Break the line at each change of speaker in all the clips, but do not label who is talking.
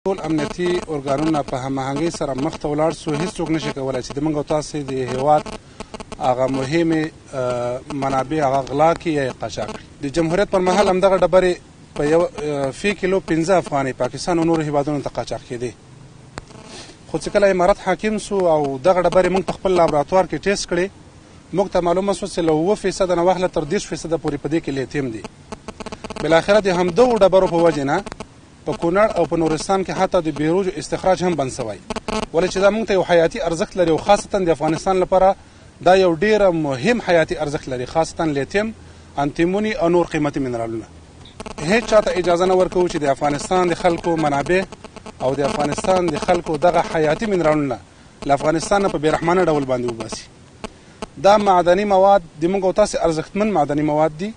ټول امنیتي ارګانونه په هماهنګۍ سره مخ ته ولاړ سو. هیڅوک نشي کولی چې د موږ او تاسې د هېواد هغه مهمې منابع هغه غلا کړي یا یې قاچاق کړي. د جمهوریت پر مهال همدغه ډبرې په یو فی کیلو 15 افغانۍ پاکستان او نورو هېوادونو ته قاچاق کېدې، خو چې کله امارت حاکم سو او دغه ډبرې موږ په خپل لابراتوار کې ټیسټ کړې، موږ ته معلومه سوه چې له 9% نه واخله تر 10% پورې په دې کې لیتیم دي. بالاخره د همدغو ډبرو په وجې نه په کونړ او په نورستان کې حتی د بیروج استخراج هم بند سوی، ولې چې دا موږ ته یو حیاتي ارزښت لري او خاصتا د افغانستان لپاره دا یو ډیره مهم حیاتي ارزښت لري، خاصتا لیتیم، انتیموني او نور قیمتي منرالونه. هیڅ چاته اجازه نه ورکوو چې د افغانستان د خلکو منابع او د افغانستان د خلکو دغه حیاتي منرالونه له افغانستان نه په بېرحمانه ډول باندې وباسي. دا معدني مواد د موږ او تاسې ارزښتمن معدني مواد دي،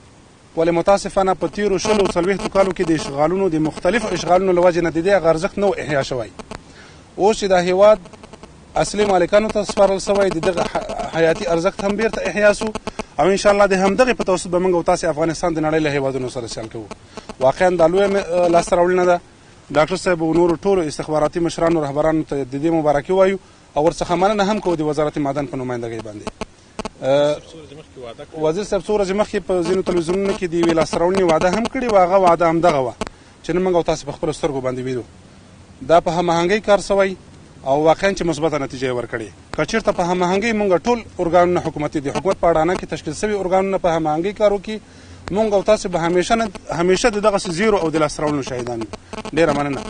ولې متاسفانه په تیرو 20 او 40 کالو کې د اشغالونو د مختلفو اشغالونو له وجې نه د دې هغه ارزښت نه و احیا شوی. اوس چې دا هېواد اصلي مالکانو ته سپارل سوی، د دغه حیاتي ارزښت هم بیرته احیا سو او انشاءالله د همدغې په توسط به موږ او تاسې افغانستان د نړۍ له هېوادونو سره سیال کوو. واقعا دا لویه لاسته راوړنه ده. ډاکټر صاحب او نورو ټولو استخباراتي مشرانو رهبرانو ته د دې مبارکي وایو او ورڅخه مننه هم کوو د وزارت معدن په نمایندګۍ باندې. وزیر صاحب څو ورځې مخکې په ځینو تلویزیونونو کې د یوې لاسته راوړنې وعده هم کړې وه، هغه وعده همدغه وه چې نن موږ او تاسې په خپلو سترګو باندې وینو. دا په هماهنګۍ کار سوی او واقعا چې مثبته نتیجه یې ورکړې. که چېرته په هماهنګۍ موږ ټول ارګانونه حکومتي د حکومت په اډانه کې تشکیل سوي ارګانونه په هماهنګۍ کار وکړي، موږ او تاسې به همیشه د دغسې زیرو او د لاسته راوړنو شاهدان یو. ډېره مننه.